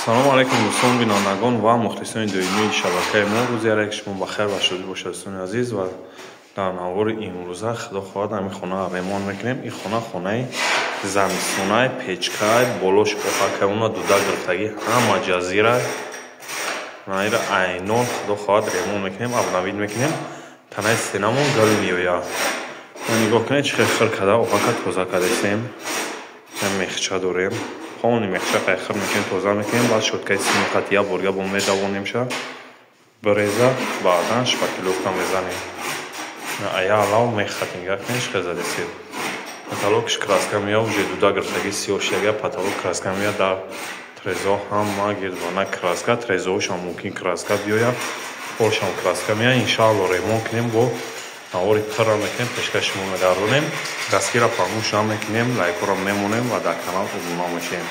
салому алайкум дӯстон бинандагон ва мухлисони доимии шабакаи мо. рӯзи алайки шумо бахайр ва шодӣ бошад дӯстони азиз. Ва дар навори имрӯза худо хоҳад ҳамин хонаро ремонт мекунем. ин хона хонаи замистонае, печкае, болош оҳакамуна дуда гирифтагӣ ҳама ҷазира наира айнон худо хоҳад ремонт мекунем, авнавид мекунем. танаи стенамон гил меояд. нигоҳ кунед чӣ хел када оҳака тоза кардастем. мехча дорем. Полный мехча қайхир мекунем, тоза мекунем. Баъд шоткаи сими қатъия борга бо медавонемша бреза, баъдан шпаклёвка мезанем. аялав мехатинга кунем чӣ хел задастед. потолокш краска меояд, уже дуда гирифтагӣ сиёҳ шидагия потолок краска меояд. дар трезо ҳама гирдвона краска, трезоҳошам мумкин краска биёяд, полшам краска меояд. иншоалло ремонт кунем, бо навори пирра мекунем, пешкаши шумо мегардонем. дастгира фаромӯш намекунем, лайкҳоро мемонем ва дар канал обуна мешем.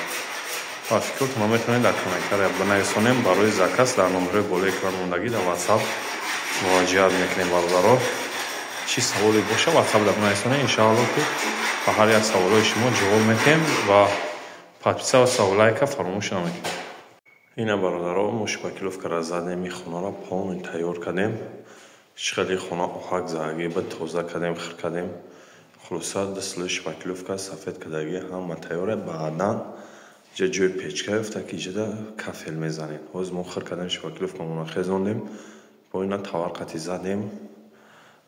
ва фикротонро метавонед дар комментария бинависонем. барои заказ дар номерҳои болои экран мондагӣ дар ватсап муроҷиат мекунем. бародаро чӣ саволе боша ватсапда бинависонем. иншоалло ки ба ҳар як саволҳои шумо ҷавоб медиҳем ва подписаваться ва лайка фаромӯш намекунем. ина бародаро мо шпаклёвкаро задем, ин хонаро полный тайёр кардем. чӣ хел ин хона оҳак задагӣ ба тоза кардем, хир кардем. хулоса дислӯи шпаклёвка сафед кардагӣ ҳама тайёре. баъдан ҷа ҷои печка ёфта ки ҷада кафел мезанем. ҳозир мо хир кардем шпаклёвкамонро хезондем, бо ина таварқати задем,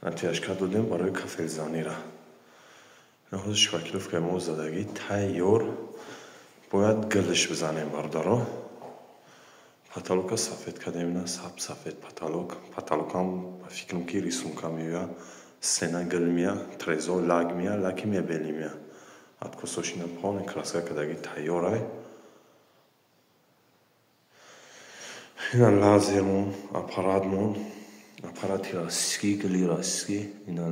натиҷашка додем барои кафелзанира. ҳозир шпаклёвкаи мо задагӣ тайёр. бояд гилиш бизанем бародаро. потолока сафед кардем, ина сафед потолок. потолокам ба фикрам ки рисунка меояд, стена гил меояд, трезо лак меояд, лаки мебели меояд. откосош ина полный краска кардагӣ тайёрай. ина лазермон, аппаратмон, аппарати растикӣ, гили растикӣ, ина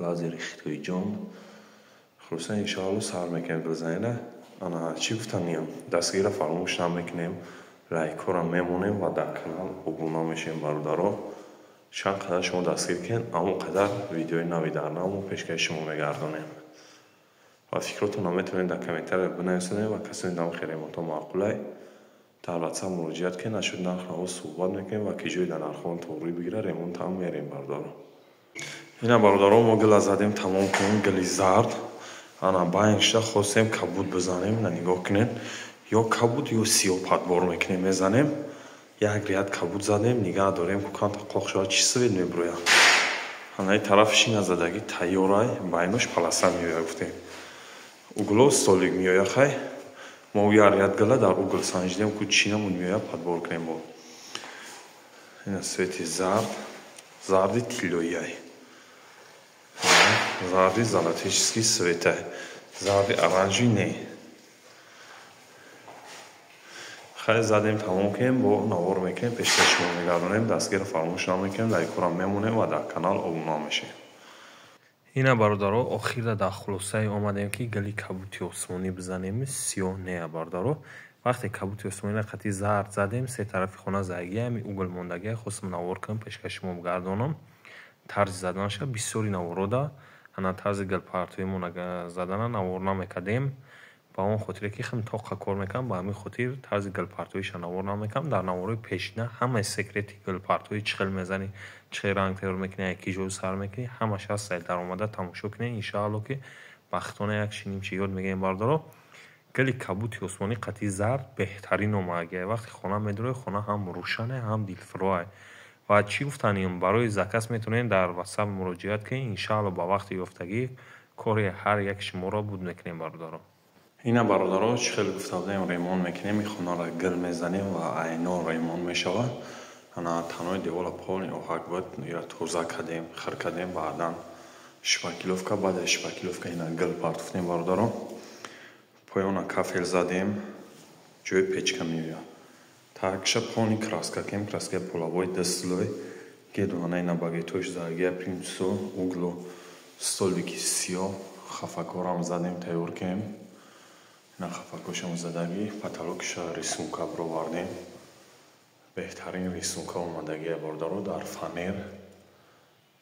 лазери хитоиҷон. хулоса иншоалло сар мекунем бизанеда. ана чӣ гуфтаниям, дастгира фаромӯш намекунем, лайкҳоро мемонем ва дар канал обуна мешем бародаро. чанд қадар шумо дастгир кунед, ҳамон қадар видеои нави дар нав мо пешкаши шумо мегардонем. ва фикротонро метавонед дар комментария бинависонед ва касони нархи ремонтҳо маъқулай дар ватсап муроҷиат кунед. нашуд нархҳо суҳбат мекунем ва ки ҷои дар нархҳо торӣ бигира ремонт ҳам мерем бародаро. ина бародаро мо гила задем, тамом кунем. гили зард ана байншда хостем кабуд бизанем. ина нигоҳ кунед, ё кабуд ё сиёҳ падбор мекунем, мезанем. як рият кабуд задем, нигаҳ дорем куканта қоқ шуда чӣ свет мебурояд. анаи тарафиш ина задагӣ тайёрай, байнош паласта меояд гуфтем. угло столик меояд. хай мо як рият гила дар угл санҷидем ку чӣ намуд меояд падбор кунем. бо ина свети зард, зарди тиллояй, зарди золотический светай, зарди оранжевый не. хай задем, тамом кунем, бо навор мекунем, пешкаши шумо мегардонем. дастгира фаромӯш намекунем, лайкҳоро мемонем ва дар канал обуна мешем. ина бародаро охира дар хулосае омадем ки гили кабути осмонӣ бизанем. сиёҳ неа бародаро. вақте кабути осмонӣ қати зард задем, се тарафи хона задагӣ ҳами угл мондагӣ хостам навор кунам, пешкаши шумо гардонам. тарзи заданаша бисёри наворода ана тарзи гилпартоимон задана навор намекардем. ба он хотире ки хеле тоқа кор мекунам, ба ҳамин хотир тарзи гилпартоиша навор намекунам. дар навори пешина ҳамаи секрети гилпартои чӣ хел мезанӣ, чӣ хел ранг тайёр мекунӣ, яки ҷо сар мекунӣ, ҳамаш ҳаст. сайт даромада тамошо кунед. иншоалло ки бахтона як шиним чӣ ёд мегирем бародаро. гили кабути осмонӣ қати зард беҳтарин омагия. вақте хона медурои, хона ҳам рӯшане, ҳам дилфирӯае. ва чӣ гуфтанем, барои заказ метавонед дар ватсап муроҷиат кунед. иншоалло ба вақти ёфтагӣ кори ҳар яки шуморо буд мекунем бародаро. ина бародаро чӣ хел гуфта будем, ремонт мекунем. ин хонаро гил мезанем ва айнон ремонт мешавад. ана танои девора полный оҳак буд, ира тоза кардем, хир кардем. баъдан шпаклёвка, баъд аз шпаклёвка ина гил партофтем бародаро. поёна кафел задем, ҷои печка меояд. такша полный краска кем, краскаи полавой дислӯй гедуана ина багетош задагия принцо угло столики сиёҳ. хафакорам задем, тайёр кем. ина хафакошам задагӣ, потолокша рисунка бировардем. беҳтарин рисунка омадагия бародаро дар фанер.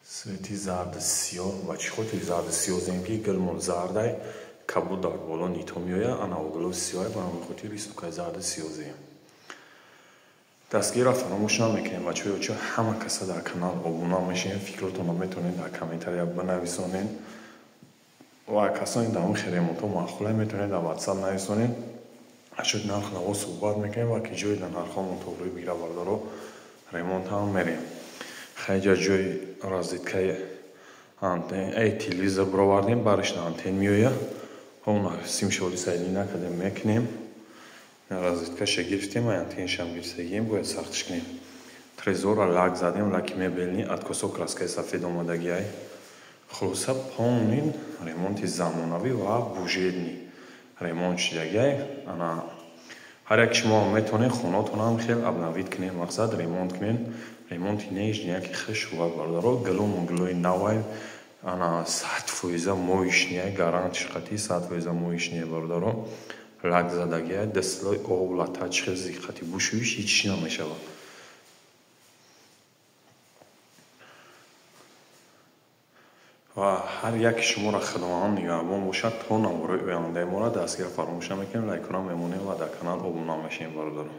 свети зарди сиёҳ. ва чӣ хотир зарди сиёҳ зем ки гилмон зардай, кабуд дар боло нито меояд. ана угло сиёҳ, ба ҳамин хотир рисункаи зарди сиёҳ зем. دستگیر را فراموش نمیکنیم بچه همه کسا در کانال ابونا میشین فکرتون رو میتونید در کامنتاری بنویسونین و کسانی در اون ریمونت ها معقوله میتونید در واتساپ نویسونین اشد نرخ نوا صحبت میکنیم و که جوی در نرخ ها منطقه بیره بردارو ریمونت هم میریم خیلی جوی رازید که ای تلویزر بروردیم برش در انتین میویه اون سیم شوری سایدی نکده میکنیم رازید که شگرفتیم و انتین شم گرفتگیم باید سختش کنیم تریزور را لک زدیم لکی میبینی اتکسو کراسکه سفید اومدگی های خلاصه پاونین ремонти замонавӣ ва бужедни ремонт шудагиай ана ҳар як шумо метавонед хонатонам хел абнавид кунед мақсад ремонт кунед ремонти неш яки хел шувак бардоро галому гилои навай ана 100% моишния гарант шиқати 100% моишния бардоро лак задагиай дастилои об латач хел зиққати бушӯиш ҳич намешавад و هر یک شما را خدمات نگهبان باشد تا نمبر آینده ما را دستگیر فراموش نکنید لایک کنم میمونید و در کانال ابونام میشین برادران